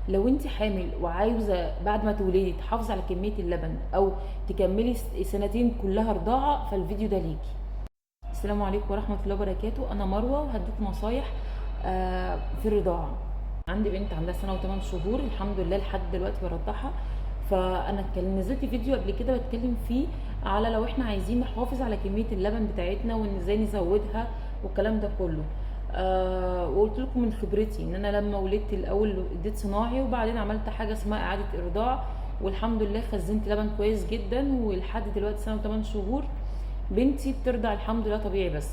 لو انت حامل وعاوزه بعد ما تولدي تحافظي على كميه اللبن او تكملي سنتين كلها رضاعه، فالفيديو ده ليكي. السلام عليكم ورحمه الله وبركاته. انا مروه وهديكم نصايح في الرضاعه. عندي بنت عندها سنه و8 شهور، الحمد لله لحد دلوقتي برضعها. فانا نزلت فيديو قبل كده بتكلم فيه على لو احنا عايزين نحافظ على كميه اللبن بتاعتنا وان ازاي نزودها والكلام ده كله. وقلت لكم من خبرتي ان انا لما ولدت الاول اديت صناعي، وبعدين عملت حاجه اسمها اعاده ارضاع، والحمد لله خزنت لبن كويس جدا، ولحد دلوقتي سنه و8 شهور بنتي بترضع الحمد لله طبيعي. بس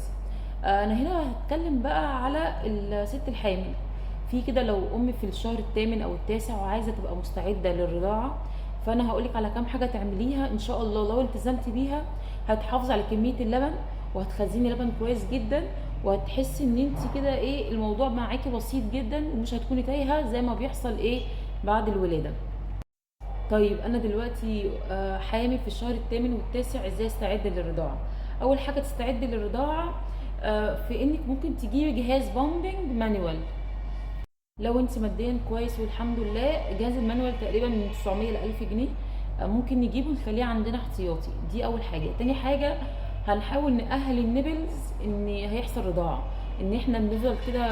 انا هنا هتكلم بقى على الست الحامل. في كده لو ام في الشهر الثامن او التاسع وعايزه تبقى مستعده للرضاعه، فانا هقولك على كام حاجه تعمليها ان شاء الله لو التزمتي بيها هتحافظ على كميه اللبن وهتخزني لبن كويس جدا، وهتحسي ان انت كده ايه الموضوع معاكي بسيط جدا ومش هتكوني تايهه زي ما بيحصل ايه بعد الولاده. طيب انا دلوقتي حامل في الشهر الثامن والتاسع، ازاي استعد للرضاعه؟ اول حاجه تستعد للرضاعه في انك ممكن تجيبي جهاز بامبنج مانوال. لو انت ماديا كويس والحمد لله، جهاز المانوال تقريبا من 900 ل 1000 جنيه، ممكن نجيبه نخليه عندنا احتياطي. دي اول حاجه. تاني حاجه هنحاول نأهل النبلز ان هيحصل رضاعه، ان احنا بنفضل كده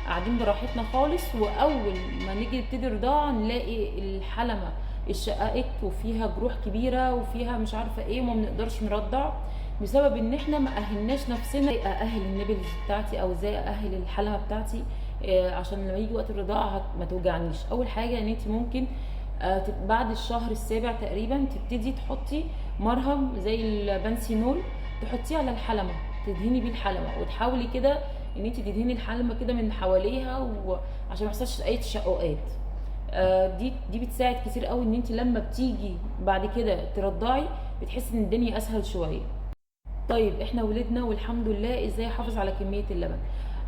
قاعدين براحتنا خالص، واول ما نيجي نبتدي رضاعه نلاقي الحلمه اتشققت وفيها جروح كبيره وفيها مش عارفه ايه وما بنقدرش نرضع، بسبب ان احنا ما اهلناش نفسنا ازاي ااهل النبلز بتاعتي او ازاي ااهل الحلمه بتاعتي عشان لما يجي وقت الرضاعه ما توجعنيش. اول حاجه ان انت ممكن بعد الشهر السابع تقريبا تبتدي تحطي مرهم زي البنسينول، تحطيه على الحلمه تدهني بيه الحلمه، وتحاولي كده ان انت تدهني الحلمه كده من حواليها وعشان ما يحصلش اي تشققات. دي بتساعد كتير قوي ان انت لما بتيجي بعد كده ترضعي بتحسي ان الدنيا اسهل شويه. طيب احنا ولدنا والحمد لله، ازاي احافظ على كميه اللبن؟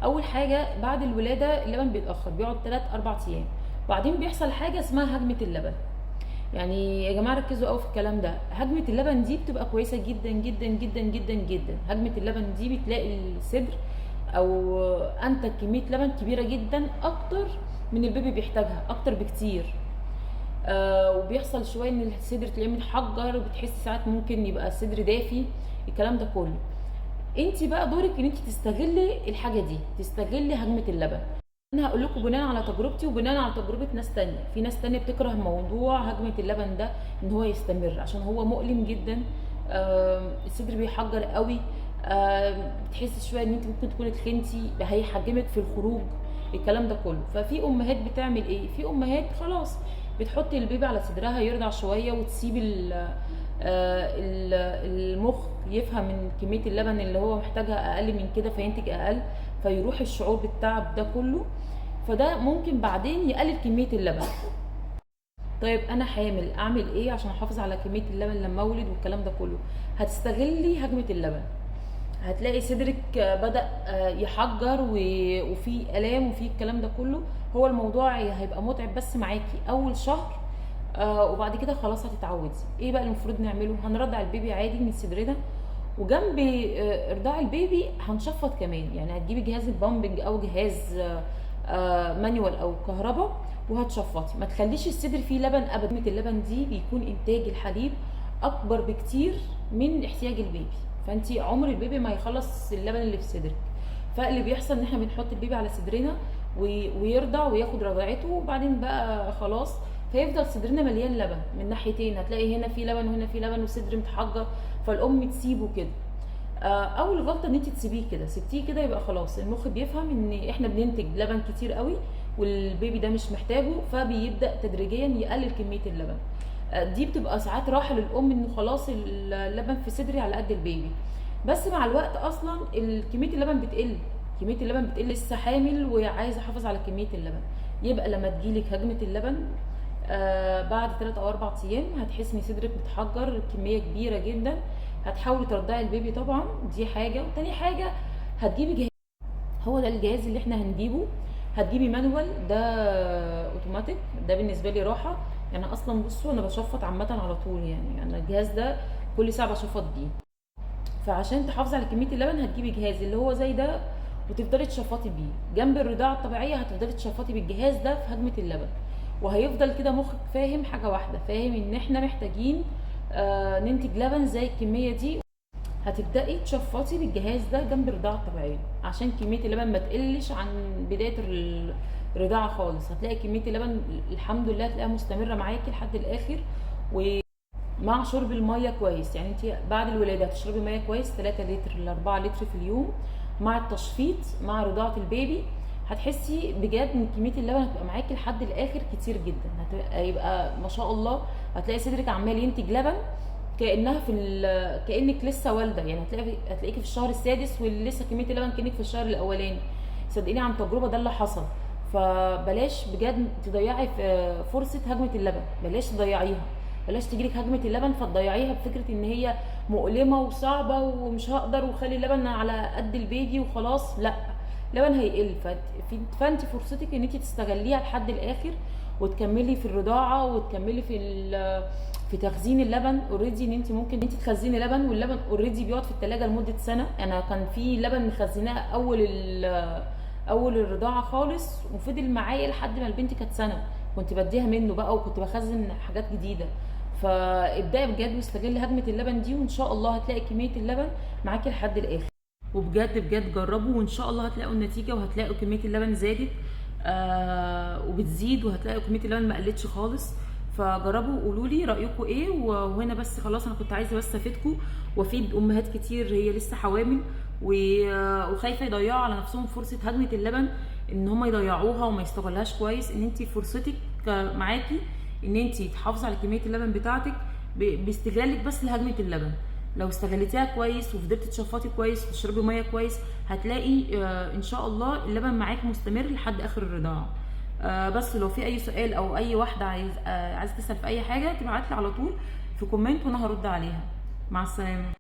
اول حاجه بعد الولاده اللبن بيتاخر، بيقعد 3 4 ايام، وبعدين بيحصل حاجه اسمها هجمه اللبن. يعني يا جماعه ركزوا قوي في الكلام ده. هجمه اللبن دي بتبقى كويسه جدا جدا جدا جدا جدا. هجمه اللبن دي بتلاقي الصدر او انتج كميه لبن كبيره جدا، اكتر من البيبي بيحتاجها، اكتر بكتير. وبيحصل شويه ان الصدر تلاقيه متحجر، وبتحسي ساعات ممكن يبقى الصدر دافي، الكلام ده كله. انت بقى دورك ان انت تستغلي الحاجه دي، تستغلي هجمه اللبن. انا هقول لكم بناء على تجربتي وبناء على تجربه ناس تانية. في ناس تانية بتكره موضوع هجمه اللبن ده ان هو يستمر عشان هو مؤلم جدا. الصدر بيحجر قوي. بتحسي شويه ان انت ممكن تكوني تخنتي، هيحجمك في الخروج، الكلام ده كله. ففي امهات بتعمل ايه؟ في امهات خلاص بتحط البيبي على صدرها يرضع شويه وتسيب المخ يفهم من كميه اللبن اللي هو محتاجها اقل من كده فينتج اقل، فيروح الشعور بالتعب ده كله. فده ممكن بعدين يقلل كميه اللبن. طيب انا حامل اعمل ايه عشان احافظ على كميه اللبن لما اولد والكلام ده كله؟ هتستغلي هجمه اللبن. هتلاقي صدرك بدأ يحجر وفي الام وفي الكلام ده كله. هو الموضوع هيبقى متعب بس معاكي اول شهر، وبعد كده خلاص هتتعودي. ايه بقى المفروض نعمله؟ هنرضع البيبي عادي من صدرنا، وجنب ارضاع البيبي هنشفط كمان. يعني هتجيبي جهاز البامبنج او جهاز مانيوال او كهرباء وهتشفطي. ما تخليش الصدر فيه لبن ابدا. اللبن دي بيكون انتاج الحليب اكبر بكتير من احتياج البيبي، فانت عمر البيبي ما يخلص اللبن اللي في صدرك. فاللي بيحصل ان احنا بنحط البيبي على صدرنا ويرضع وياخد رضعته، وبعدين بقى خلاص فيفضل صدرنا مليان لبن من ناحيتين. هتلاقي هنا في لبن وهنا في لبن والصدر متحجر، فالام تسيبه كده. اول غلطه ان انت تسيبيه كده، سبتيه كده يبقى خلاص المخ بيفهم ان احنا بننتج لبن كتير قوي والبيبي ده مش محتاجه، فبيبدا تدريجيا يقلل كميه اللبن. دي بتبقى ساعات راحه للام انه خلاص اللبن في صدري على قد البيبي. بس مع الوقت اصلا كميه اللبن بتقل، كميه اللبن بتقل. لسه حامل وعايزه احافظ على كميه اللبن، يبقى لما تجيلك هجمه اللبن بعد 3 او 4 ايام هتحسي ان صدرك متحجر كميه كبيره جدا. هتحاولي ترضعي البيبي طبعا، دي حاجه. وتاني حاجه هتجيبي جهاز، هو ده الجهاز اللي احنا هنجيبه. هتجيبي مانوال ده اوتوماتيك، ده بالنسبه لي راحه. يعني اصلا بصوا انا بشفط عامه على طول، يعني انا الجهاز ده كل ساعه بشفط بيه. فعشان تحافظي على كميه اللبن هتجيبي جهاز اللي هو زي ده وتفضلي تشفطي بيه جنب الرضاعه الطبيعيه. هتفضلي تشفطي بالجهاز ده في هجمه اللبن. وهيفضل كده مخك فاهم حاجه واحده، فاهم ان احنا محتاجين ننتج لبن زي الكميه دي. هتبداي تشفطي بالجهاز ده جنب الرضاعه الطبيعيه عشان كميه اللبن ما تقلش عن بدايه الرضاعه خالص. هتلاقي كميه اللبن الحمد لله هتلاقيها مستمره معاكي لحد الاخر. ومع شرب الميه كويس، يعني انت بعد الولاده هتشربي ميه كويس 3 لتر ل 4 لتر في اليوم، مع التشفيط مع رضاعه البيبي هتحسي بجد ان كميه اللبن هتبقى معاكي لحد الاخر كتير جدا. هيبقى ما شاء الله هتلاقي صدرك عمال ينتج لبن كانها كانك لسه والده، يعني هتلاقيكي في الشهر السادس ولسه كميه اللبن كانك في الشهر الاولاني. صدقيني عن تجربه ده اللي حصل. فبلاش بجد تضيعي في فرصه هجمه اللبن، بلاش تضيعيها، بلاش تجيلك هجمه اللبن فتضيعيها بفكره ان هي مؤلمه وصعبه ومش هقدر وخلي اللبن على قد البيبي وخلاص. لا، اللبن هيقل. فانت فرصتك ان انت تستغليها لحد الاخر وتكملي في الرضاعه وتكملي في تخزين اللبن. اوريدي ان انت ممكن انت تخزني لبن، واللبن اوريدي بيقعد في الثلاجه لمده سنه. انا كان في لبن مخزناه اول الرضاعه خالص وفضل معايا لحد ما البنت كانت سنه، كنت بديها منه بقى وكنت بخزن حاجات جديده. فابداي بجد واستغلي هجمه اللبن دي، وان شاء الله هتلاقي كميه اللبن معاكي لحد الاخر. وبجد بجد جربوا وان شاء الله هتلاقوا النتيجه، وهتلاقوا كميه اللبن زادت وبتزيد، وهتلاقوا كميه اللبن ما قلتش خالص. فجربوا وقولوا لي رايكم ايه. وهنا بس خلاص انا كنت عايزه بس افيدكم وافيد امهات كتير هي لسه حوامل وخايفه يضيعوا على نفسهم فرصه هجمه اللبن، ان هم يضيعوها وما يستغلهاش كويس. ان انت فرصتك معاكي ان انت تحافظي على كميه اللبن بتاعتك باستغلالك بس لهجمه اللبن. لو استغلتيها كويس وفضلتي تشفطي كويس وتشربي ميه كويس هتلاقي ان شاء الله اللبن معاك مستمر لحد اخر الرضاعه. بس لو في اي سؤال او اي واحده عايزه تسال في اي حاجه تبعت لي على طول في كومنت وانا هرد عليها. مع السلامه.